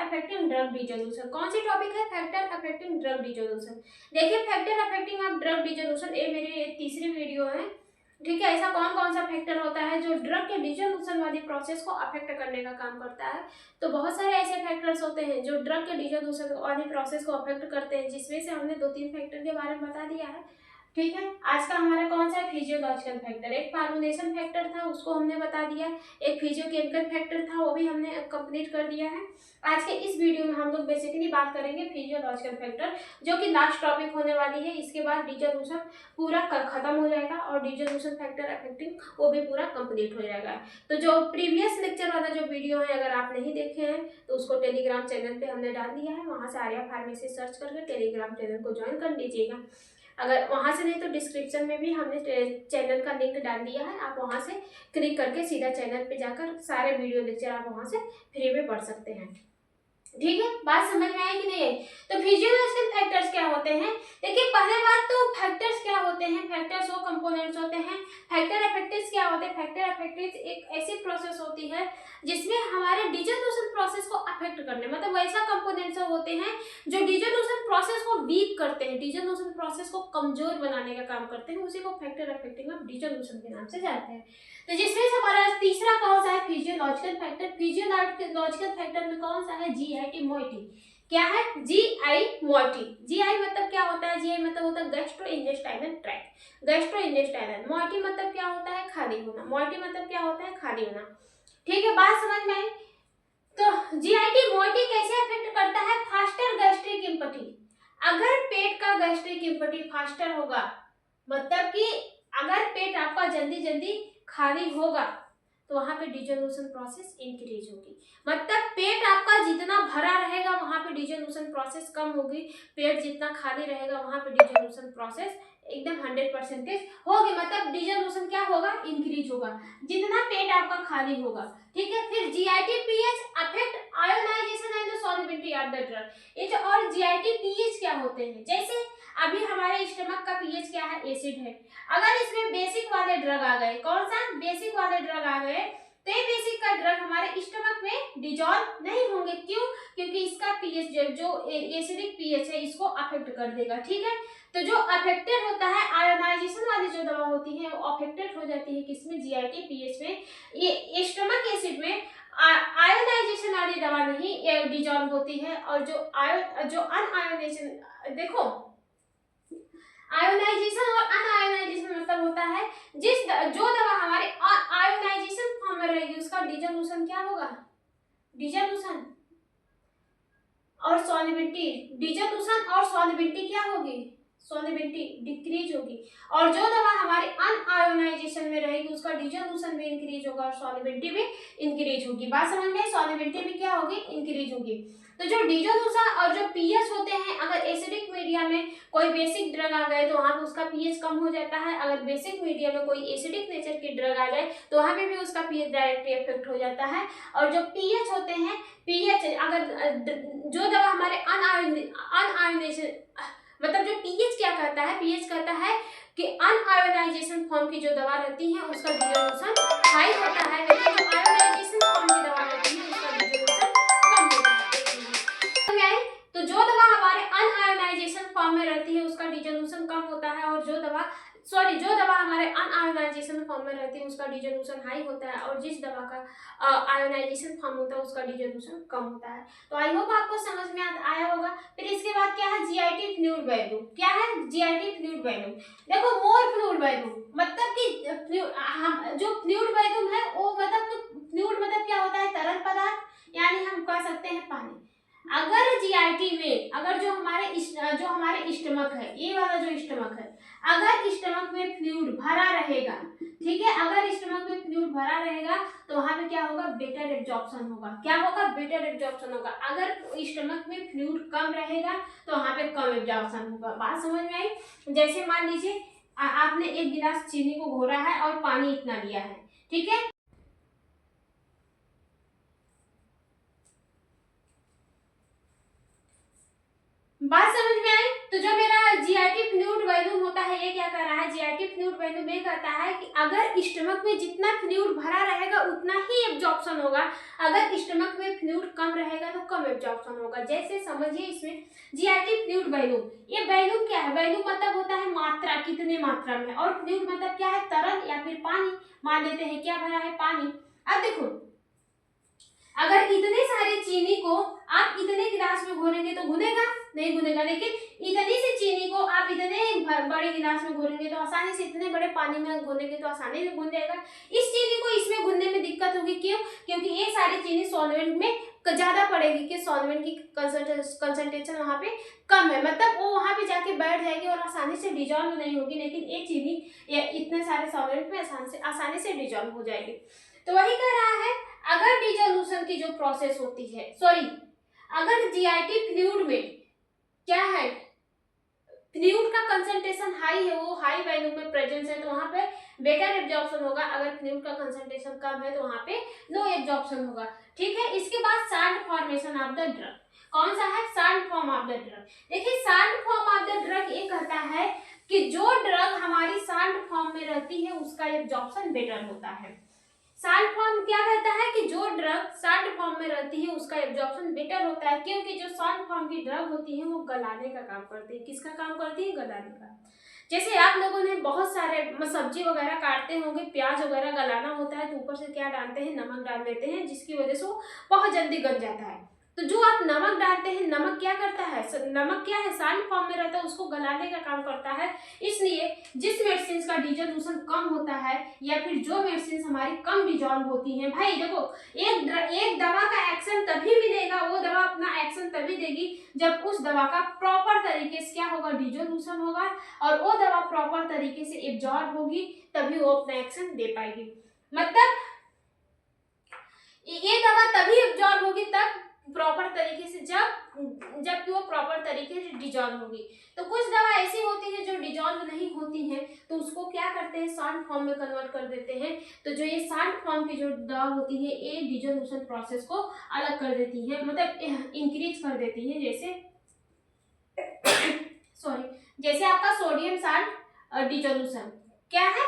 Affecting drug dissolution. कौन सी topic है? Factor affecting drug dissolution. देखिए factor affecting of drug dissolution, ये मेरी तीसरी वीडियो है, ठीक है। ऐसा कौन कौन सा फैक्टर होता है जो ड्रग के डिसोल्यूशन वाली प्रोसेस को अफेक्ट करने का काम करता है? तो बहुत सारे ऐसे फैक्टर्स होते हैं जो ड्रग के डिसोल्यूशन वाली प्रोसेस को अफेक्ट करते हैं, जिसमें से हमने 2-3 फैक्टर के बारे में बता दिया है, ठीक है। आज का हमारा कौन सा फिजियोलॉजिकल फैक्टर, एक फार्मुलेशन फैक्टर था उसको हमने बता दिया, एक फिजियोकेमिकल फैक्टर था वो भी हमने कंप्लीट कर दिया है। आज के इस वीडियो में हम लोग बेसिकली बात करेंगे फिजियोलॉजिकल फैक्टर, जो कि लास्ट टॉपिक होने वाली है। इसके बाद डिसोल्यूशन पूरा खत्म हो जाएगा और डिसोल्यूशन फैक्टर अफेक्टिंग वो भी पूरा कंप्लीट हो जाएगा। तो जो प्रीवियस लेक्चर वाला जो वीडियो है, अगर आप नहीं देखे हैं तो उसको टेलीग्राम चैनल पे हमने डाल दिया है, वहां से आर्या फार्मेसी सर्च करके टेलीग्राम चैनल को ज्वाइन कर लीजिएगा। अगर वहां से नहीं तो डिस्क्रिप्शन में भी हमने चैनल का लिंक डाल दिया है, आप वहां से क्लिक करके सीधा चैनल पे जाकर सारे वीडियो लेक्चर आप वहां से फ्री में पढ़ सकते हैं, ठीक है। बात समझ में आई कि नहीं? तो फिजियोलॉजिकल फैक्टर्स क्या होते हैं? देखिए पहले बात तो फैक्टर्स क्या होते हैं, फैक्टर्स वो कंपोनेंट्स होते हैं। फैक्टर अफेक्टिव्स क्या होते हैं? फैक्टर अफेक्टिव्स एक ऐसी प्रोसेस होती है जिसमें हमारे डिसोल्यूशन प्रोसेस को अफेक्ट करने, मतलब वैसा कंपोनेंट्स होते हैं जो डिसोल्यूशन प्रोसेस को वीक करते हैं, डिसोल्यूशन प्रोसेस को कमजोर बनाने का काम करते हैं, उसी को फैक्टर अफेक्टिंग ऑफ डिसोल्यूशन के नाम से जानते हैं। तो जिसमें से हमारा तीसरा कौन सा है? Physiological factor. फिजियोलॉजिकल फैक्टर में कौन सा है? GIT motility. क्या है? GI moiety. जीआई मतलब क्या होता है? जीआई मतलब होता है गैस्ट्रोइंटेस्टाइनल ट्रैक्ट, गैस्ट्रोइंटेस्टाइनल। मोइटी मतलब क्या होता है? खाली होना। मोइटी मतलब क्या होता है? खाली होना, ठीक है। बात समझ में आई? तो जीआईटी मोइटी कैसे अफेक्ट करता है? Faster gastric empty. अगर पेट का गैस्ट्रिक इम्पटी फास्टर होगा, मतलब कि अगर पेट आपका जल्दी जल्दी खाली होगा तो वहां पे डिसोल्यूशन प्रोसेस इंक्रीज होगी। मतलब पेट आपका जितना भरा रहेगा वहां पे डिसोल्यूशन प्रोसेस कम होगी, पेट जितना खाली रहेगा वहां पे डिसोल्यूशन प्रोसेस एकदम 100% होगी। मतलब डिसोल्यूशन क्या होगा? इंक्रीज होगा जितना पेट आपका खाली होगा, ठीक है। फिर GIT pH affect ionisation and the solubility of the drug. ये जो और जीआईटी पीएच क्या होते हैं? जैसे अभी हमारे स्टमक का पीएच क्या है? एसिड है। अगर इसमें बेसिक वाले ड्रग आ गए, कौन सा? बेसिक वाले ड्रग आ गए, तो ये बेसिक का ड्रग हमारे स्टमक में डिजॉल्व नहीं होंगे। क्यों? क्योंकि इसका पीएच जो एसिडिक पीएच है इसको अफेक्ट कर देगा, ठीक है। तो जो अफेक्टेड होता है, आयोनाइजेशन वाली जो दवा होती है वो अफेक्टेड हो जाती है किसमें? जीआईटी पीएच में। ये स्टमक एसिड में आयोनाइजेशन वाली दवा नहीं डिजॉल्व होती है, और जो अनआयोनाइजेशन, देखो आयोनाइजेशन और अनआयोनाइजेशन मतलब होता है जो दवा हमारे आयोनाइजेशन फॉर्म में रहेगी उसका डिसोल्यूशन क्या होगा? डिसोल्यूशन और सॉल्युबिलिटी, डिसोल्यूशन और सॉल्युबिलिटी क्या होगी? सॉल्युबिलिटी डिक्रीज होगी। और जो दवा हमारे अनआयोनाइजेशन में रहेगी उसका डिसोल्यूशन भी इंक्रीज होगा और सॉल्युबिलिटी भी इंक्रीज होगी। बात समझ में? सॉल्युबिलिटी भी क्या होगी? इंक्रीज होगी। तो जो डिसोल्यूशन और जो पीएच होते हैं, अगर एसिडिक मीडिया में कोई बेसिक ड्रग आ गए तो वहां पे उसका पीएच कम हो जाता है। अगर बेसिक मीडिया में कोई एसिडिक नेचर की ड्रग आ जाए तो वहां पे भी उसका पीएच डायरेक्टली इफेक्ट हो जाता है। और जो पीएच होते हैं, पीएच अगर जो दवा हमारे अनआयोनाइजेशन, मतलब जो पीएच क्या कहता है? पीएच कहता है कि अनआयोनाइजेशन फॉर्म की जो दवा रहती है उसका डिसोल्यूशन हाई होता है, लेकिन जो आयोनाइजेशन फॉर्म की दवा रहती है उसका डिसोल्यूशन कम होता है। तो जो दवा हमारे अनआयोनाइजेशन फॉर्म में रहती है उसका डिसोल्यूशन कम होता है, और जो दवा हमारे अनआयोनाइजेशन फॉर्म में रहती है उसका डिसोल्यूशन हाई होता है, और जिस दवा का आयोनाइजेशन फॉर्म होता है उसका डिसोल्यूशन कम होता है। तो आई होप आपको समझ में आया होगा। फिर इसके बाद क्या है? GIT fluid value. क्या है? GIT fluid value. देखो मोर फ्लूइड वैल्यू मतलब कि जो फ्लूइड वैल्यू है वो मतलब फ्लूइड मतलब क्या होता है? तरल पदार्थ, यानी हम कह सकते हैं पानी। अगर जीआईटी में अगर जो हमारे स्टमक है, ये वाला जो स्टमक है, अगर स्टमक में फ्लूइड भरा रहेगा, ठीक है, अगर स्टमक में फ्लूइड भरा रहेगा तो वहां पे क्या होगा? बेटर एब्जॉर्प्शन होगा। क्या होगा? बेटर एब्जॉर्प्शन होगा। अगर स्टमक में फ्लूइड कम रहेगा तो वहां पे कम एब्जॉर्प्शन होगा। बात समझ में आई? जैसे मान लीजिए आपने एक गिलास चीनी को घोरा है और पानी इतना लिया है, ठीक है। बात समझ में आई? तो जो मेरा जीआईटी फ्लूइड वॉल्यूम होता होता है, ये क्या कर रहा है, जीआईटी फ्लूइड वैल्यूम ये कहता है कि अगर स्टमक में जितना फ्लूइड भरा रहेगा उतना ही एब्जॉर्प्शन होगा, अगर स्टमक में फ्लूइड कम रहेगा तो कम एब्जॉर्प्शन होगा। जैसे समझिए इसमें जीआईटी फ्लूइड वैल्यूम, ये वैल्यूम क्या है, वैल्यूम मतलब होता है मात्रा, कितने मात्रा में, और फ्लूइड मतलब क्या है, तरल या फिर पानी। मान लेते हैं क्या भरा है, पानी। अब देखो अगर इतने सारे चीनी को आप इतने गिलास में घोरेंगे तो घुलेगा नहीं, घुलेगा, लेकिन इतनी सी चीनी को आप इतने बड़े गिलास में घोरेंगे तो आसानी से, इतने बड़े पानी में घोलेंगे तो आसानी से घुल जाएगा। इस चीनी को इसमें घुलने में दिक्कत होगी, क्यों, क्योंकि ये सारी चीनी सॉल्वेंट में ज्यादा पड़ेगी, कि सॉल्वेंट की कंसंट्रेशन वहां पे कम है, मतलब वो वहां पे जाके बैठ जाएगी और आसानी से डिजॉल्व नहीं होगी, लेकिन ये चीनी इतने सारे सॉल्वेंट में आसानी से डिजॉल्व हो जाएगी। तो वही कह रहा है, अगर डिसोल्यूशन की जो प्रोसेस होती है, अगर जीआईटी फ्लूइड में क्या है, फ्लूइड का कंसंट्रेशन हाई है, वो हाई वैल्यू में प्रेजेंस है, तो वहां पे बेटर एब्जॉर्प्शन होगा, अगर फ्लूइड का कंसंट्रेशन कम है तो वहां पे लो एब्जॉर्प्शन होगा। ठीक है, इसके बाद salt formation of the drug, कौन सा है, salt form of the drug. देखिए salt form of the drug ये कहता है कि जो ड्रग हमारी साल्ट फॉर्म में रहती है उसका एब्जॉर्प्शन बेटर होता है। साल्ट फॉर्म क्या कहता है कि जो ड्रग साल्ट फॉर्म में रहती है उसका एब्जॉर्प्शन बेटर होता है, क्योंकि जो साल्ट फॉर्म की ड्रग होती है वो गलाने का काम करती है। किसका काम करती है, गलाने का। जैसे आप लोगों ने बहुत सारे सब्जी वगैरह काटते होंगे, प्याज वगैरह गलाना होता है तो ऊपर से क्या डालते हैं, नमक डाल देते हैं, जिसकी वजह से वो बहुत जल्दी गल जाता है। तो जो आप नमक डालते हैं, नमक क्या करता है, नमक क्या है, साल्ट फॉर्म में रहता है, उसको गलाने का काम करता है। इसलिए जिस मेडिसिन का डिसोल्यूशन कम होता है या फिर जो मेडिसिन हमारी कम डिजॉल्व होती हैं, भाई देखो एक दवा का एक्शन तभी मिलेगा, वो दवा अपना एक्शन तभी देगी जब उस दवा का प्रॉपर तरीके से क्या होगा, डिसोल्यूशन होगा, और वो दवा प्रॉपर तरीके से एब्जॉर्ब होगी, तभी वो अपना एक्शन दे पाएगी। मतलब ये दवा तभी एब्जॉर्ब होगी तब प्रॉपर तरीके से, जबकि वो प्रॉपर तरीके से डिजॉल्व होगी। तो कुछ दवा ऐसी होती है जो डिजॉल्व नहीं होती है, तो उसको क्या करते हैं, साल्ट फॉर्म में कन्वर्ट कर देते हैं। तो जो ये साल्ट फॉर्म की जो दवा होती है ये डिसोल्यूशन प्रोसेस को अलग कर देती है, मतलब इंक्रीज कर देती है। जैसे आपका सोडियम साल्ट डिसोल्यूशन क्या है,